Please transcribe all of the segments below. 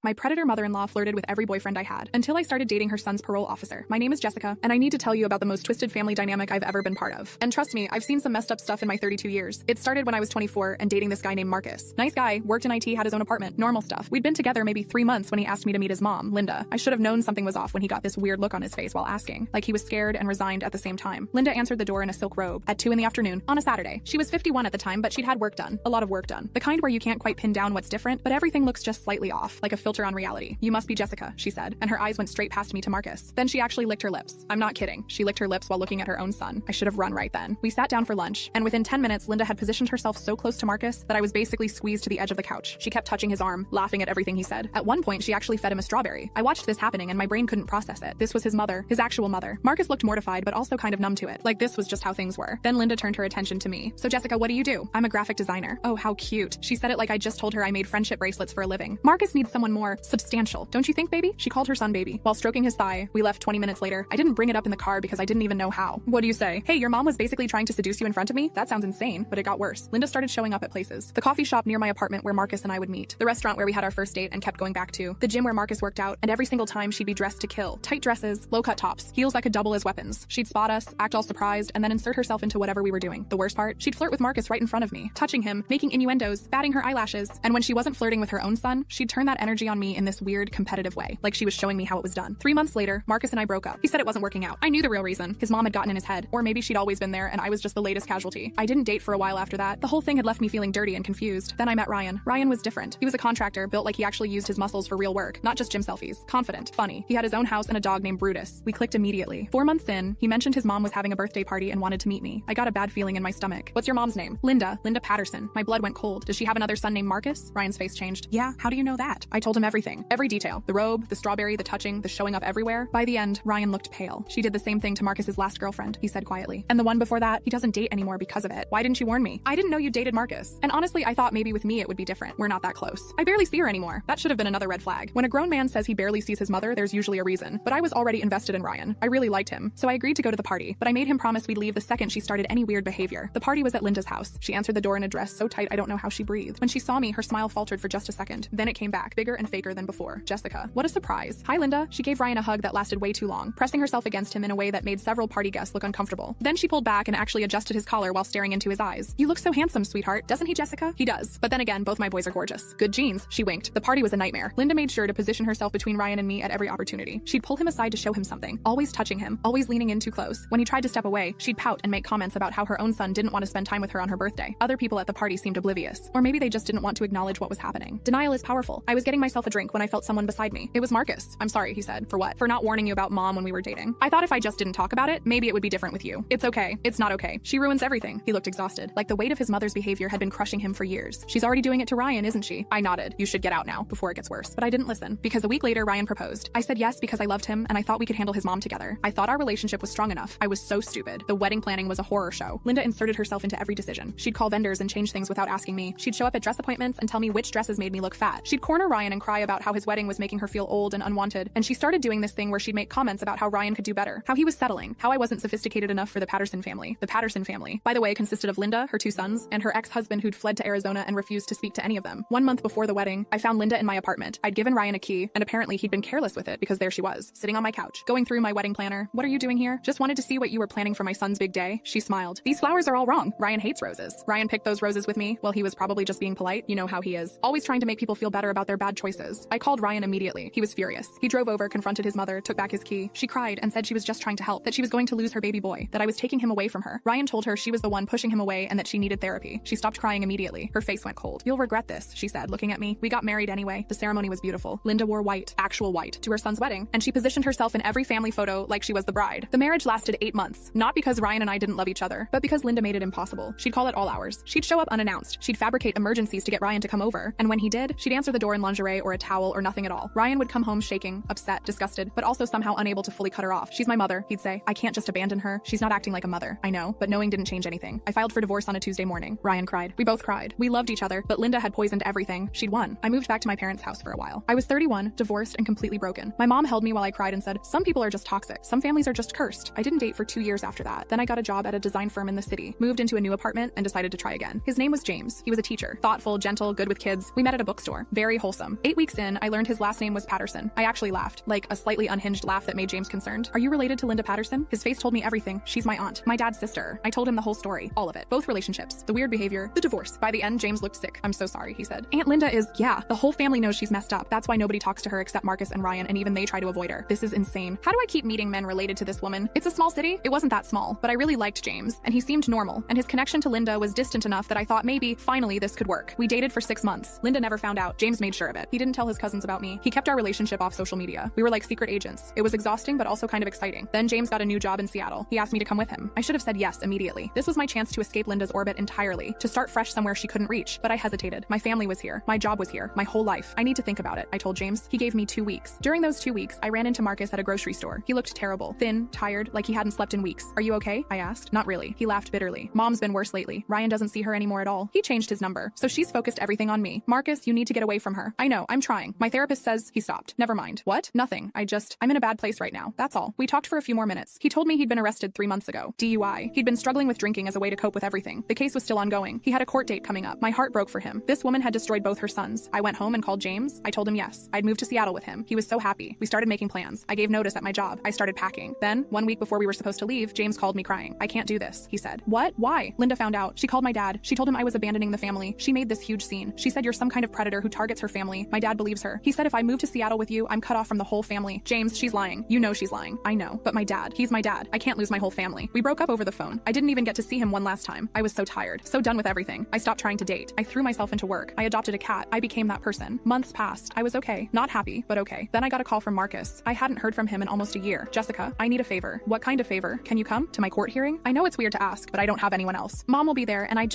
My predator mother-in-law flirted with every boyfriend I had, until I started dating her son's parole officer. My name is Jessica, and I need to tell you about the most twisted family dynamic I've ever been part of. And trust me, I've seen some messed up stuff in my 32 years. It started when I was 24 and dating this guy named Marcus. Nice guy, worked in IT, had his own apartment, normal stuff. We'd been together maybe 3 months when he asked me to meet his mom, Linda. I should have known something was off when he got this weird look on his face while asking, like he was scared and resigned at the same time. Linda answered the door in a silk robe at 2 in the afternoon on a Saturday. She was 51 at the time, but she'd had work done, a lot of work done. The kind where you can't quite pin down what's different, but everything looks just slightly off, like a filter on reality. You must be Jessica, she said, and her eyes went straight past me to Marcus. Then she actually licked her lips. I'm not kidding. She licked her lips while looking at her own son. I should have run right then. We sat down for lunch, and within 10 minutes, Linda had positioned herself so close to Marcus that I was basically squeezed to the edge of the couch. She kept touching his arm, laughing at everything he said. At one point, she actually fed him a strawberry. I watched this happening, and my brain couldn't process it. This was his mother, his actual mother. Marcus looked mortified, but also kind of numb to it. Like this was just how things were. Then Linda turned her attention to me. So Jessica, what do you do? I'm a graphic designer. Oh, how cute. She said it like I just told her I made friendship bracelets for a living. Marcus needs someone more substantial. Don't you think, baby? She called her son baby. While stroking his thigh, we left 20 minutes later. I didn't bring it up in the car because I didn't even know how. What do you say? Hey, your mom was basically trying to seduce you in front of me? That sounds insane, but it got worse. Linda started showing up at places. The coffee shop near my apartment where Marcus and I would meet. The restaurant where we had our first date and kept going back to. The gym where Marcus worked out, and every single time she'd be dressed to kill. Tight dresses, low-cut tops, heels that could double as weapons. She'd spot us, act all surprised, and then insert herself into whatever we were doing. The worst part? She'd flirt with Marcus right in front of me, touching him, making innuendos, batting her eyelashes. And when she wasn't flirting with her own son, she'd turn that energy on me in this weird, competitive way, like she was showing me how it was done. 3 months later, Marcus and I broke up. He said it wasn't working out. I knew the real reason. His mom had gotten in his head, or maybe she'd always been there and I was just the latest casualty. I didn't date for a while after that. The whole thing had left me feeling dirty and confused. Then I met Ryan. Ryan was different. He was a contractor, built like he actually used his muscles for real work, not just gym selfies. Confident, funny. He had his own house and a dog named Brutus. We clicked immediately. 4 months in, he mentioned his mom was having a birthday party and wanted to meet me. I got a bad feeling in my stomach. What's your mom's name? Linda. Linda Patterson. My blood went cold. Does she have another son named Marcus? Ryan's face changed. Yeah, how do you know that? I told him everything. Every detail. The robe, the strawberry, the touching, the showing up everywhere. By the end, Ryan looked pale. She did the same thing to Marcus's last girlfriend, he said quietly. And the one before that, he doesn't date anymore because of it. Why didn't you warn me? I didn't know you dated Marcus. And honestly, I thought maybe with me it would be different. We're not that close. I barely see her anymore. That should have been another red flag. When a grown man says he barely sees his mother, there's usually a reason. But I was already invested in Ryan. I really liked him. So I agreed to go to the party, but I made him promise we'd leave the second she started any weird behavior. The party was at Linda's house. She answered the door in a dress so tight I don't know how she breathed. When she saw me, her smile faltered for just a second. Then it came back, bigger and faker than before. Jessica. What a surprise. Hi, Linda. She gave Ryan a hug that lasted way too long, pressing herself against him in a way that made several party guests look uncomfortable. Then she pulled back and actually adjusted his collar while staring into his eyes. You look so handsome, sweetheart. Doesn't he, Jessica? He does. But then again, both my boys are gorgeous. Good genes. She winked. The party was a nightmare. Linda made sure to position herself between Ryan and me at every opportunity. She'd pull him aside to show him something, always touching him, always leaning in too close. When he tried to step away, she'd pout and make comments about how her own son didn't want to spend time with her on her birthday. Other people at the party seemed oblivious, or maybe they just didn't want to acknowledge what was happening. Denial is powerful. I was getting myself a drink when I felt someone beside me. It was Marcus. I'm sorry, he said. For what? For not warning you about mom when we were dating. I thought if I just didn't talk about it, maybe it would be different with you. It's okay. It's not okay. She ruins everything. He looked exhausted, like the weight of his mother's behavior had been crushing him for years. She's already doing it to Ryan, isn't she? I nodded. You should get out now, before it gets worse. But I didn't listen, because a week later, Ryan proposed. I said yes because I loved him, and I thought we could handle his mom together. I thought our relationship was strong enough. I was so stupid. The wedding planning was a horror show. Linda inserted herself into every decision. She'd call vendors and change things without asking me. She'd show up at dress appointments and tell me which dresses made me look fat. She'd corner Ryan and cry about how his wedding was making her feel old and unwanted. And she started doing this thing where she'd make comments about how Ryan could do better, how he was settling, how I wasn't sophisticated enough for the Patterson family. The Patterson family, by the way, consisted of Linda, her 2 sons, and her ex-husband who'd fled to Arizona and refused to speak to any of them. 1 month before the wedding, I found Linda in my apartment. I'd given Ryan a key, and apparently he'd been careless with it because there she was, sitting on my couch, going through my wedding planner. What are you doing here? Just wanted to see what you were planning for my son's big day. She smiled. These flowers are all wrong. Ryan hates roses. Ryan picked those roses with me. Well, he was probably just being polite. You know how he is. Always trying to make people feel better about their bad choices. I called Ryan immediately. He was furious. He drove over, confronted his mother, took back his key. She cried and said she was just trying to help, that she was going to lose her baby boy, that I was taking him away from her. Ryan told her she was the one pushing him away and that she needed therapy. She stopped crying immediately. Her face went cold. You'll regret this, she said, looking at me. We got married anyway. The ceremony was beautiful. Linda wore white, actual white, to her son's wedding, and she positioned herself in every family photo like she was the bride. The marriage lasted 8 months, not because Ryan and I didn't love each other, but because Linda made it impossible. She'd call at all hours. She'd show up unannounced. She'd fabricate emergencies to get Ryan to come over, and when he did, she'd answer the door in lingerie or a towel or nothing at all. Ryan would come home shaking, upset, disgusted, but also somehow unable to fully cut her off. She's my mother, he'd say. I can't just abandon her. She's not acting like a mother. I know, but knowing didn't change anything. I filed for divorce on a Tuesday morning. Ryan cried. We both cried. We loved each other, but Linda had poisoned everything. She'd won. I moved back to my parents' house for a while. I was 31, divorced, and completely broken. My mom held me while I cried and said, some people are just toxic. Some families are just cursed. I didn't date for 2 years after that. Then I got a job at a design firm in the city, moved into a new apartment, and decided to try again. His name was James. He was a teacher. Thoughtful, gentle, good with kids. We met at a bookstore. Very wholesome. 8 8 weeks in, I learned his last name was Patterson. I actually laughed, like a slightly unhinged laugh that made James concerned. Are you related to Linda Patterson? His face told me everything. She's my aunt, my dad's sister. I told him the whole story, all of it. Both relationships, the weird behavior, the divorce. By the end, James looked sick. I'm so sorry, he said. Aunt Linda is, yeah, the whole family knows she's messed up. That's why nobody talks to her except Marcus and Ryan, and even they try to avoid her. This is insane. How do I keep meeting men related to this woman? It's a small city. It wasn't that small, but I really liked James, and he seemed normal, and his connection to Linda was distant enough that I thought maybe, finally, this could work. We dated for 6 months. Linda never found out. James made sure of it. He didn't tell his cousins about me. He kept our relationship off social media. We were like secret agents. It was exhausting, but also kind of exciting. Then James got a new job in Seattle. He asked me to come with him. I should have said yes immediately. This was my chance to escape Linda's orbit entirely, to start fresh somewhere she couldn't reach, but I hesitated. My family was here. My job was here. My whole life. I need to think about it, I told James. He gave me 2 weeks. During those 2 weeks, I ran into Marcus at a grocery store. He looked terrible, thin, tired, like he hadn't slept in weeks. Are you okay? I asked. Not really. He laughed bitterly. Mom's been worse lately. Ryan doesn't see her anymore at all. He changed his number, so she's focused everything on me. Marcus, you need to get away from her. I know, I'm trying. My therapist says he stopped. Never mind. What? Nothing. I'm in a bad place right now. That's all. We talked for a few more minutes. He told me he'd been arrested 3 months ago. DUI. He'd been struggling with drinking as a way to cope with everything. The case was still ongoing. He had a court date coming up. My heart broke for him. This woman had destroyed both her sons. I went home and called James. I told him yes. I'd moved to Seattle with him. He was so happy. We started making plans. I gave notice at my job. I started packing. Then, 1 week before we were supposed to leave, James called me crying. I can't do this, he said. What? Why? Linda found out. She called my dad. She told him I was abandoning the family. She made this huge scene. She said you're some kind of predator who targets her family. My dad believes her. He said if I move to Seattle with you, I'm cut off from the whole family. James, she's lying. You know she's lying. I know. But my dad, he's my dad. I can't lose my whole family. We broke up over the phone. I didn't even get to see him one last time. I was so tired. So done with everything. I stopped trying to date. I threw myself into work. I adopted a cat. I became that person. Months passed. I was okay. Not happy, but okay. Then I got a call from Marcus. I hadn't heard from him in almost a year. Jessica, I need a favor. What kind of favor? Can you come to my court hearing? I know it's weird to ask, but I don't have anyone else. Mom will be there, and I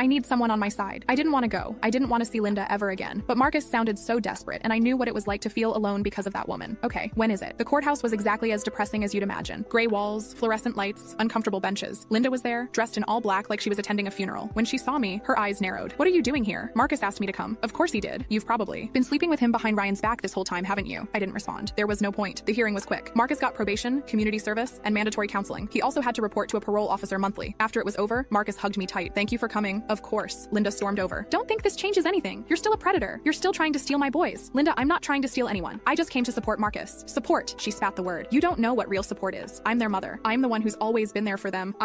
need someone on my side. I didn't want to go. I didn't want to see Linda ever again. But Marcus sounded so desperate, and I knew what it was like to feel alone because of that woman. Okay, when is it? The courthouse was exactly as depressing as you'd imagine. Gray walls, fluorescent lights, uncomfortable benches. Linda was there, dressed in all black like she was attending a funeral. When she saw me, her eyes narrowed. What are you doing here? Marcus asked me to come. Of course he did. You've probably been sleeping with him behind Ryan's back this whole time, haven't you? I didn't respond. There was no point. The hearing was quick. Marcus got probation, community service, and mandatory counseling. He also had to report to a parole officer monthly. After it was over, Marcus hugged me tight. Thank you for coming. Of course. Linda stormed over. Don't think this changes anything. You're still a predator. You're still trying to steal my boys. Linda, I'm not trying to steal anyone. I just came to support Marcus. Support. She spat the word. You don't know what real support is. I'm their mother. I'm the one who's always been there for them.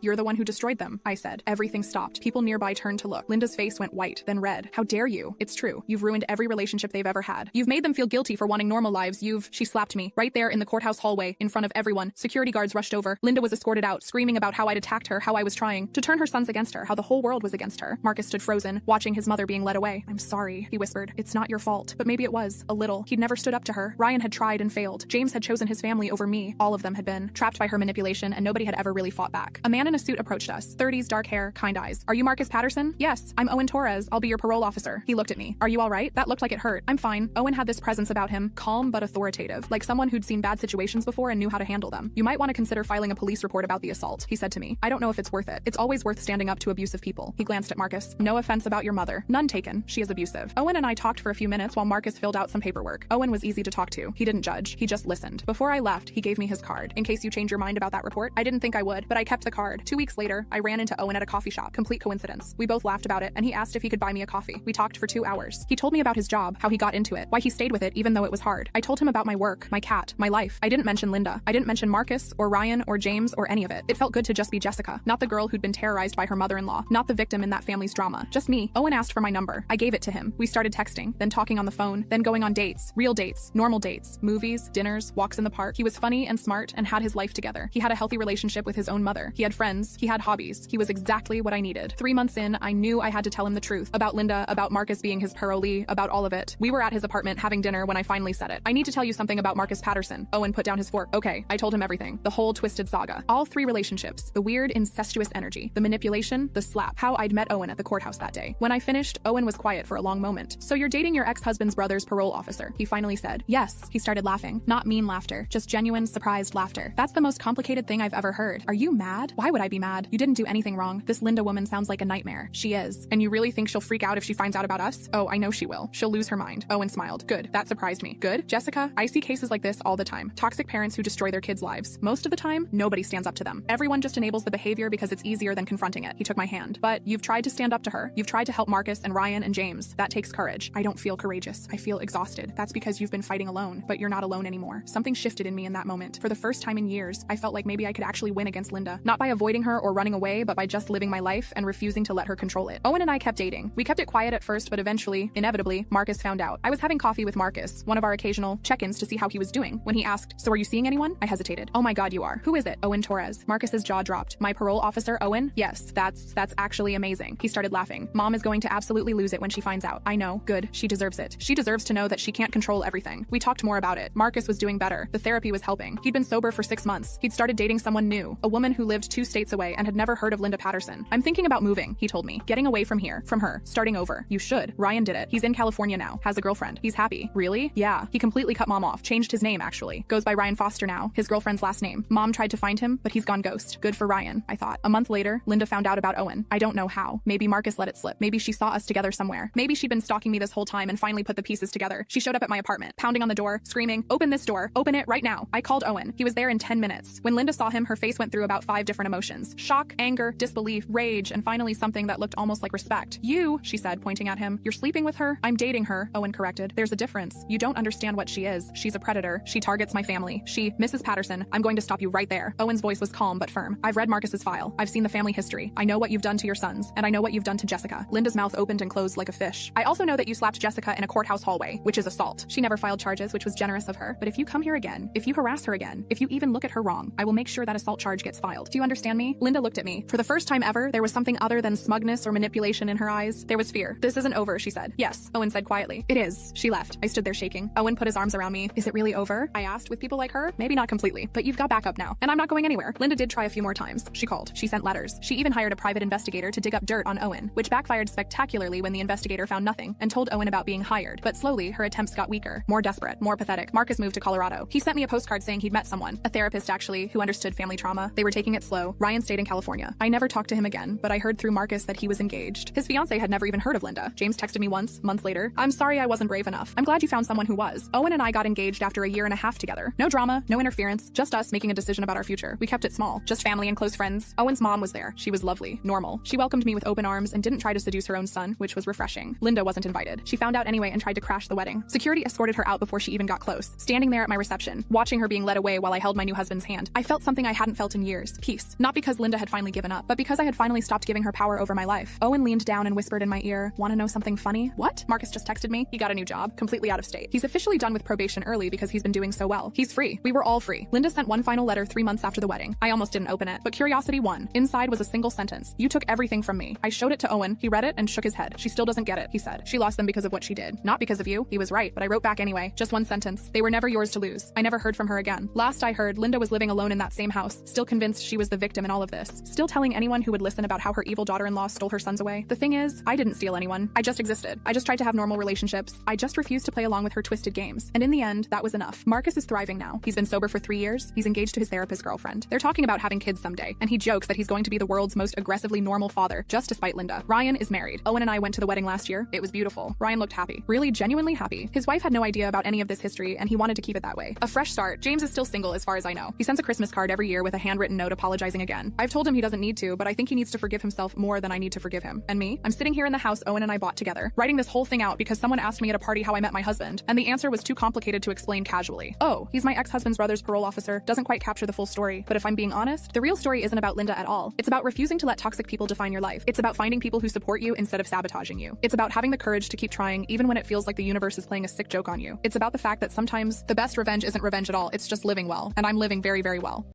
You're the one who destroyed them, I said. Everything stopped. People nearby turned to look. Linda's face went white, then red. How dare you? It's true. You've ruined every relationship they've ever had. You've made them feel guilty for wanting normal lives. She slapped me. Right there in the courthouse hallway, in front of everyone. Security guards rushed over. Linda was escorted out, screaming about how I'd attacked her, how I was trying to turn her sons against her, how the whole world was against her. Marcus stood frozen, watching his mother being led away. I'm sorry, he whispered. It's not your fault. But maybe it was. A little. He'd never stood up to her. Ryan had tried and failed. James had chosen his family over me. All of them had been trapped by her manipulation, and nobody had ever really fought back. A man in a suit approached us. 30s, dark hair, kind eyes. Are you Marcus Patterson? Yes. I'm Owen Torres. I'll be your parole officer. He looked at me. Are you all right? That looked like it hurt. I'm fine. Owen had this presence about him, calm but authoritative, like someone who'd seen bad situations before and knew how to handle them. You might want to consider filing a police report about the assault, he said to me. I don't know if it's worth it. It's always worth standing up to abusive people. He glanced at Marcus. No offense about your mother. None taken. She is abusive. Owen and I talked for a few minutes while Marcus filled out some paperwork. Owen was easy to talk to. He didn't judge. He just listened. Before I left, he gave me his card. In case you change your mind about that report, I didn't think I would, but I kept the card. 2 weeks later, I ran into Owen at a coffee shop. Complete coincidence. We both laughed about it, and he asked if he could buy me a coffee. We talked for 2 hours. He told me about his job, how he got into it, why he stayed with it even though it was hard. I told him about my work, my cat, my life. I didn't mention Linda. I didn't mention Marcus or Ryan or James or any of it. It felt good to just be Jessica, not the girl who'd been terrorized by her mother-in-law, not the victim in that family's drama. Just me. Owen asked for my number. I gave it to him. We started texting, then talking on the phone, then going on dates, real dates, normal dates, movies, dinners, walks in the park. He was funny and smart and had his life together. He had a healthy relationship with his own mother. He had friends. He had hobbies. He was exactly what I needed. 3 months in, I knew I had to tell him the truth about Linda, about Marcus being his parolee, about all of it. We were at his apartment having dinner when I finally said it. I need to tell you something about Marcus Patterson. Owen put down his fork. Okay, I told him everything. The whole twisted saga. All 3 relationships. The weird, incestuous energy. The manipulation. The slap. How I'd met Owen at the courthouse that day. When I finished, Owen was quiet for a long moment. So you're dating your ex-husband's brother's parole officer, he finally said. Yes. He started laughing. Not mean laughter. Just genuine, surprised laughter. That's the most complicated thing I've ever heard. Are you mad? Why would I be mad? You didn't do anything wrong. This Linda woman sounds like a nightmare. She is. And you really think she'll freak out if she finds out about us? Oh, I know she will. She'll lose her mind. Owen smiled. Good. That surprised me. Good? Jessica, I see cases like this all the time. Toxic parents who destroy their kids' lives. Most of the time, nobody stands up to them. Everyone just enables the behavior because it's easier than confronting it. He took my hand. But you've tried to stand up to her. You've tried to help Marcus and Ryan and James. That takes courage. I don't feel courageous. I feel exhausted. That's because you've been fighting alone, but you're not alone anymore. Something shifted in me in that moment. For the first time in years, I felt like maybe I could actually win against Linda. Not by avoiding her or running away, but by just living my life and refusing to let her control it. Owen and I kept dating. We kept it quiet at first, but eventually, inevitably, Marcus found out. I was having coffee with Marcus, one of our occasional check-ins to see how he was doing. When he asked, "So are you seeing anyone?" I hesitated. "Oh my God, you are. Who is it?" "Owen Torres." Marcus's jaw dropped. "My parole officer, Owen?" "Yes, that's actually amazing." He started laughing. "Mom is going to absolutely lose it when she finds out." "I know. Good. She deserves it. She deserves to know that she can't control everything." We talked more about it. Marcus was doing better. The therapy was helping. He'd been sober for 6 months. He'd started dating someone new, a woman who lived 2 states away and had never heard of Linda Patterson. "I'm thinking about moving," he told me. "Getting away from here, from her, starting over." "You should. Ryan did it. He's in California now. Has a girlfriend. He's happy." "Really?" "Yeah. He completely cut Mom off. Changed his name, actually. Goes by Ryan Foster now, his girlfriend's last name. Mom tried to find him, but he's gone ghost. Good for Ryan," I thought. A month later, Linda found out about Owen. I don't know how. Maybe Marcus let it slip. Maybe she saw us together somewhere. Maybe she'd been stalking me this whole time and finally put the pieces together. She showed up at my apartment, pounding on the door, screaming, "Open this door. Open it right now." I called Owen. He was there in 10 minutes. When Linda saw him, her face went through about 5 different emotions. Shock, anger, disbelief, rage, and finally something that looked almost like respect. "You," she said, pointing at him. "You're sleeping with her?" "I'm dating her," Owen corrected. "There's a difference. You don't understand what she is. She's a predator. She targets my family. Mrs. Patterson, I'm going to stop you right there." Owen's voice was calm but firm. "I've read Marcus's file. I've seen the family history. I know what you've done to your sons, and I know what you've done to Jessica." Linda's mouth opened and closed like a fish. "I also know that you slapped Jessica in a courthouse hallway, which is assault. She never filed charges, which was generous of her. But if you come here again, if you harass her again, if you even look at her wrong, I will make sure that assault charge gets filed. Do you understand me?" Linda looked at me. For the first time ever, there was something other than smugness or manipulation in her eyes. There was fear. "This isn't over," she said. "Yes," Owen said quietly. "It is." She left. I stood there shaking. Owen put his arms around me. "Is it really over?" I asked. "With people like her? Maybe not completely, but you've got backup now. And I'm not going anywhere." Linda did try a few more times. She called. She sent letters. She even hired a private investigator to dig up dirt on Owen, which backfired spectacularly when the investigator found nothing and told Owen about being hired. But slowly, her attempts got weaker, more desperate, more pathetic. Marcus moved to Colorado. He sent me a postcard saying he'd met someone, a therapist actually, who understood family trauma. They were taking it slow. Ryan stayed in California. I never talked to him again, but I heard through Marcus that he was engaged. His fiancée had never even heard of Linda. James texted me once, months later. "I'm sorry I wasn't brave enough. I'm glad you found someone who was." Owen and I got engaged after a year and a half together. No drama, no interference, just us making a decision about our future. We kept it small, just family and close friends. Owen's mom was there. She was lovely, normal. She welcomed me with open arms and didn't try to seduce her own son, which was refreshing. Linda wasn't invited. She found out anyway and tried to crash the wedding. Security escorted her out before she even got close. Standing there at my reception, watching her being led away while I held my new husband's hand, I felt something I hadn't felt in years. Peace. Not because Linda had finally given up, but because I had finally stopped giving her power over my life. Owen leaned down and whispered in my ear, "Want to know something funny?" "What?" "Marcus just texted me. He got a new job, completely out of state. He's officially done with probation early because he's been doing so well. He's free." We were all free. Linda sent one final letter 3 months after the wedding. I almost didn't open it, but curiosity won. Inside was a single sentence. "You took everything from me." I showed it to Owen. He read it and shook his head. "She still doesn't get it," he said. "She lost them because of what she did. Not because of you." He was right, but I wrote back anyway. Just one sentence. "They were never yours to lose." I never heard from her again. Last I heard, Linda was living alone in that same house, still convinced she was the victim in all of this. Still telling anyone who would listen about how her evil daughter-in-law stole her sons away. The thing is, I didn't steal anyone. I just existed. I just tried to have normal relationships. I just refused to play along with her twisted games. And in the end, that was enough. Marcus is thriving now. He's been sober for 3 years. He's engaged to his therapist girlfriend. They're talking about having kids someday, and he jokes that he's going to be the world's most aggressively normal father, just to spite Linda. Ryan is married. Owen and I went to the wedding last year. It was beautiful. Ryan looked happy. Really, genuinely happy. His wife had no idea about any of this history, and he wanted to keep it that way. A fresh start. James is still single as far as I know. He sends a Christmas card every year with a handwritten note apologizing again. I've told him he doesn't need to, but I think he needs to forgive himself more than I need to forgive him. And me? I'm sitting here in the house Owen and I bought together, writing this whole thing out because someone asked me at a party how I met my husband, and the answer was too complicated to explain casually. "Oh, he's my ex-husband's brother's parole officer." Doesn't quite capture the full story, but if I'm being honest, the real story isn't about Linda at all. It's about refusing to let toxic people define your life. It's about finding people who support you instead of sabotaging you. It's about having the courage to keep trying even when it feels like the universe is playing a sick joke on you. It's about the fact that sometimes the best revenge isn't revenge at all, it's just living well. And I'm living very, very well.